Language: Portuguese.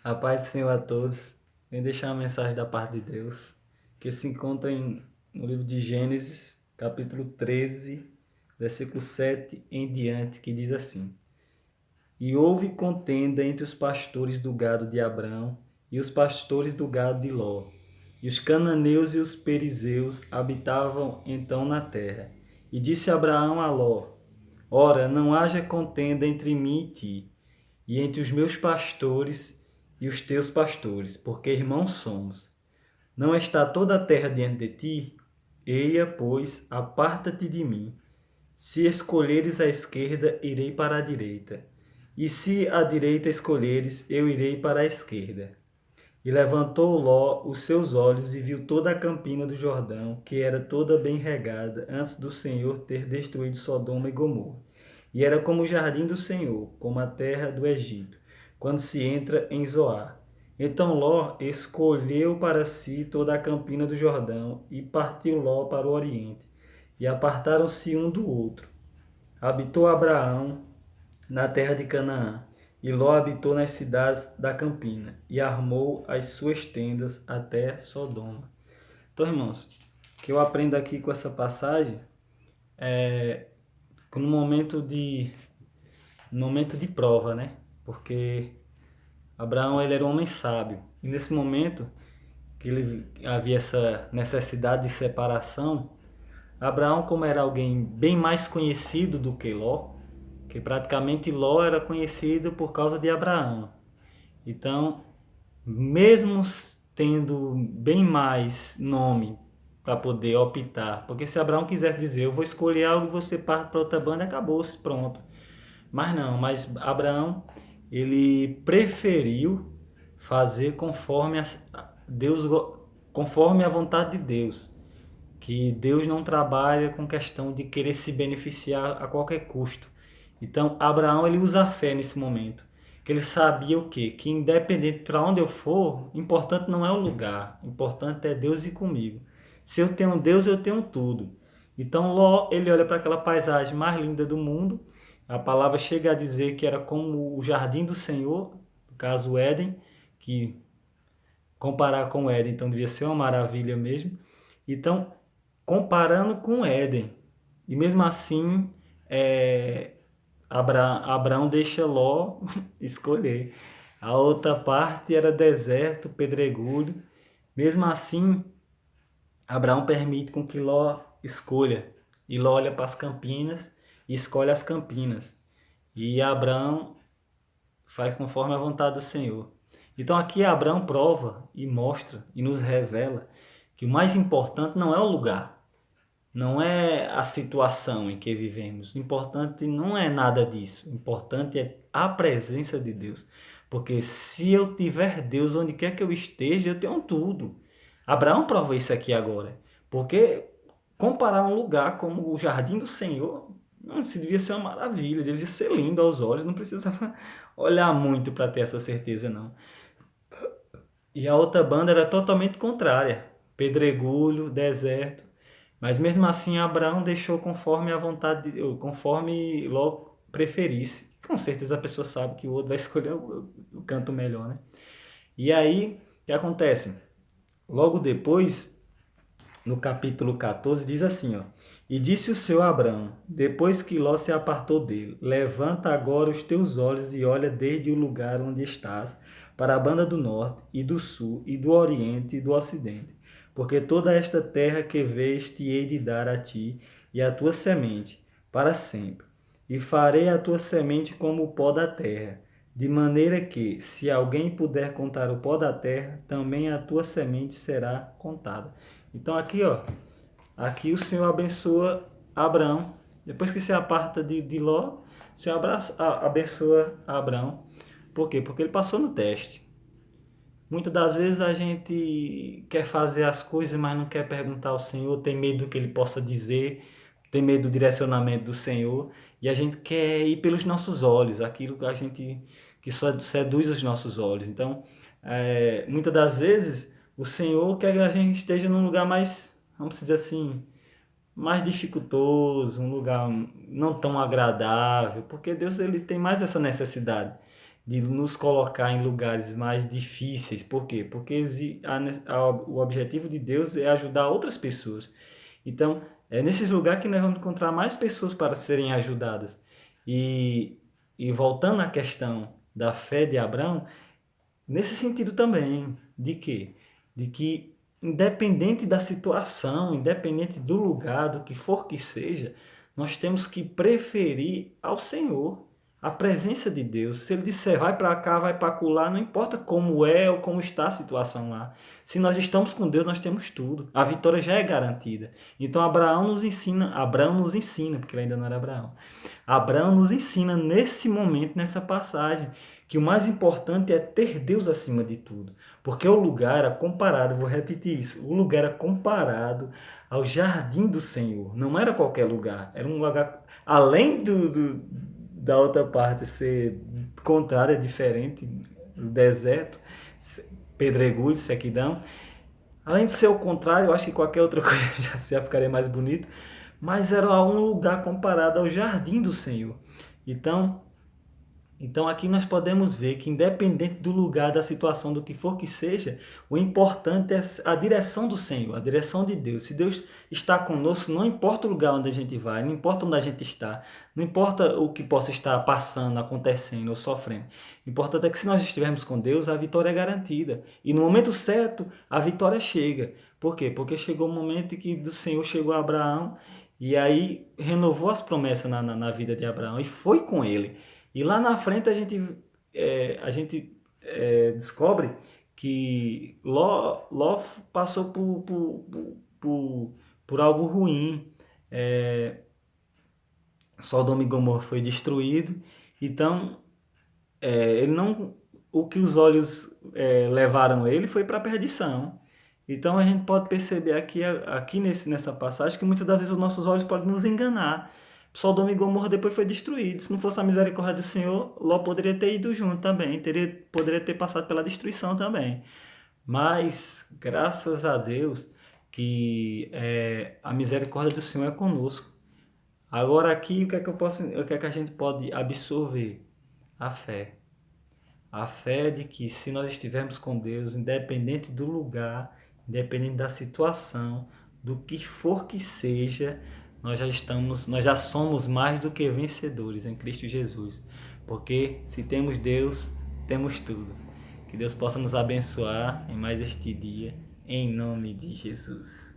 A paz do Senhor a todos. Venho deixar uma mensagem da parte de Deus, que se encontra no livro de Gênesis, capítulo 13, versículo 7 em diante, que diz assim: E houve contenda entre os pastores do gado de Abrão e os pastores do gado de Ló. E os cananeus e os perizeus habitavam então na terra. E disse Abraão a Ló: Ora, não haja contenda entre mim e ti, e entre os meus pastores e os teus pastores, porque irmãos somos. Não está toda a terra diante de ti? Eia, pois, aparta-te de mim. Se escolheres a esquerda, irei para a direita. E se a direita escolheres, eu irei para a esquerda. E levantou Ló os seus olhos e viu toda a campina do Jordão, que era toda bem regada, antes do Senhor ter destruído Sodoma e Gomorra. E era como o jardim do Senhor, como a terra do Egito, quando se entra em Zoar. Então Ló escolheu para si toda a campina do Jordão, e partiu Ló para o oriente. E apartaram-se um do outro. Habitou Abraão na terra de Canaã, e Ló habitou nas cidades da campina, e armou as suas tendas até Sodoma. Então, irmãos, o que eu aprendo aqui com essa passagem é que no momento de prova, né? Porque Abraão ele era um homem sábio, e nesse momento que ele havia essa necessidade de separação, Abraão, como era alguém bem mais conhecido do que Ló, que praticamente Ló era conhecido por causa de Abraão. Então, mesmo tendo bem mais nome para poder optar, porque se Abraão quisesse dizer, eu vou escolher algo e você parte para outra banda, acabou-se, pronto. Mas não, mas Abraão, ele preferiu fazer Deus, conforme a vontade de Deus, que Deus não trabalha com questão de querer se beneficiar a qualquer custo. Então, Abraão ele usa a fé nesse momento, que ele sabia o quê? Que independente para onde eu for, importante não é o lugar, importante é Deus ir comigo. Se eu tenho Deus, eu tenho tudo. Então, Ló, ele olha para aquela paisagem mais linda do mundo. A palavra chega a dizer que era como o jardim do Senhor, no caso o Éden, que comparar com o Éden, então devia ser uma maravilha mesmo. Então, comparando com o Éden, e mesmo assim, Abraão deixa Ló escolher. A outra parte era deserto, pedregulho. Mesmo assim, Abraão permite com que Ló escolha. E Ló olha para as campinas e escolhe as campinas. E Abraão faz conforme a vontade do Senhor. Então aqui Abraão prova e mostra e nos revela que o mais importante não é o lugar, não é a situação em que vivemos. O importante não é nada disso. O importante é a presença de Deus. Porque se eu tiver Deus onde quer que eu esteja, eu tenho tudo. Abraão prova isso aqui agora. Porque comparar um lugar como o jardim do Senhor, não, isso devia ser uma maravilha, devia ser lindo aos olhos, não precisava olhar muito para ter essa certeza, não. E a outra banda era totalmente contrária. Pedregulho, deserto. Mas mesmo assim Abraão deixou conforme a vontade, conforme Ló preferisse. Com certeza a pessoa sabe que o outro vai escolher o canto melhor, né? E aí, o que acontece? Logo depois, no capítulo 14, diz assim, ó: E disse o Senhor a Abraão, depois que Ló se apartou dele: Levanta agora os teus olhos e olha desde o lugar onde estás, para a banda do norte e do sul e do oriente e do ocidente. Porque toda esta terra que vês te hei de dar a ti e à tua semente, para sempre. E farei a tua semente como o pó da terra, de maneira que, se alguém puder contar o pó da terra, também a tua semente será contada. Então aqui, ó, aqui o Senhor abençoa Abraão. Depois que se aparta de Ló, o Senhor abençoa Abraão. Por quê? Porque ele passou no teste. Muitas das vezes a gente quer fazer as coisas, mas não quer perguntar ao Senhor, tem medo do que ele possa dizer, tem medo do direcionamento do Senhor, e a gente quer ir pelos nossos olhos, aquilo que só seduz os nossos olhos. Então, muitas das vezes o Senhor quer que a gente esteja num lugar mais, vamos dizer assim, mais dificultoso, um lugar não tão agradável, porque Deus ele tem mais essa necessidade. de nos colocar em lugares mais difíceis. Por quê? Porque o objetivo de Deus é ajudar outras pessoas. Então, é nesses lugares que nós vamos encontrar mais pessoas para serem ajudadas. E, e voltando à questão da fé de Abraão, nesse sentido também, de quê? De que, independente da situação, independente do lugar, do que for que seja, nós temos que preferir ao Senhor, a presença de Deus. Se Ele disser vai para cá, vai para acolá, não importa como é ou como está a situação lá. Se nós estamos com Deus, nós temos tudo. A vitória já é garantida. Então Abraão nos ensina, porque ele ainda não era Abraão. Abraão nos ensina nesse momento, nessa passagem, que o mais importante é ter Deus acima de tudo. Porque o lugar era comparado, vou repetir isso, o lugar era comparado ao jardim do Senhor. Não era qualquer lugar, era um lugar, além da outra parte ser contrária, diferente, deserto, pedregulho, sequidão. Além de ser o contrário, eu acho que qualquer outra coisa já ficaria mais bonito, mas era um lugar comparado ao jardim do Senhor. Então aqui nós podemos ver que independente do lugar, da situação, do que for que seja, o importante é a direção do Senhor, a direção de Deus. Se Deus está conosco, não importa o lugar onde a gente vai, não importa onde a gente está, não importa o que possa estar passando, acontecendo ou sofrendo. O importante é que se nós estivermos com Deus, a vitória é garantida. E no momento certo, a vitória chega. Por quê? Porque chegou o momento em que do Senhor chegou a Abraão e aí renovou as promessas na vida de Abraão e foi com ele. E lá na frente a gente descobre que Ló passou por algo ruim. Sodoma e Gomorra foi destruído. Então, ele não, o que os olhos levaram ele foi para a perdição. Então a gente pode perceber aqui nessa passagem que muitas das vezes os nossos olhos podem nos enganar. Sodoma e Gomorra depois foi destruído. Se não fosse a misericórdia do Senhor, Ló poderia ter ido junto também. Poderia ter passado pela destruição também. Mas, graças a Deus, que a misericórdia do Senhor é conosco. Agora aqui, o que é que a gente pode absorver? A fé. A fé de que se nós estivermos com Deus, independente do lugar, independente da situação, do que for que seja, nós já somos mais do que vencedores em Cristo Jesus. Porque se temos Deus, temos tudo. Que Deus possa nos abençoar em mais este dia, em nome de Jesus.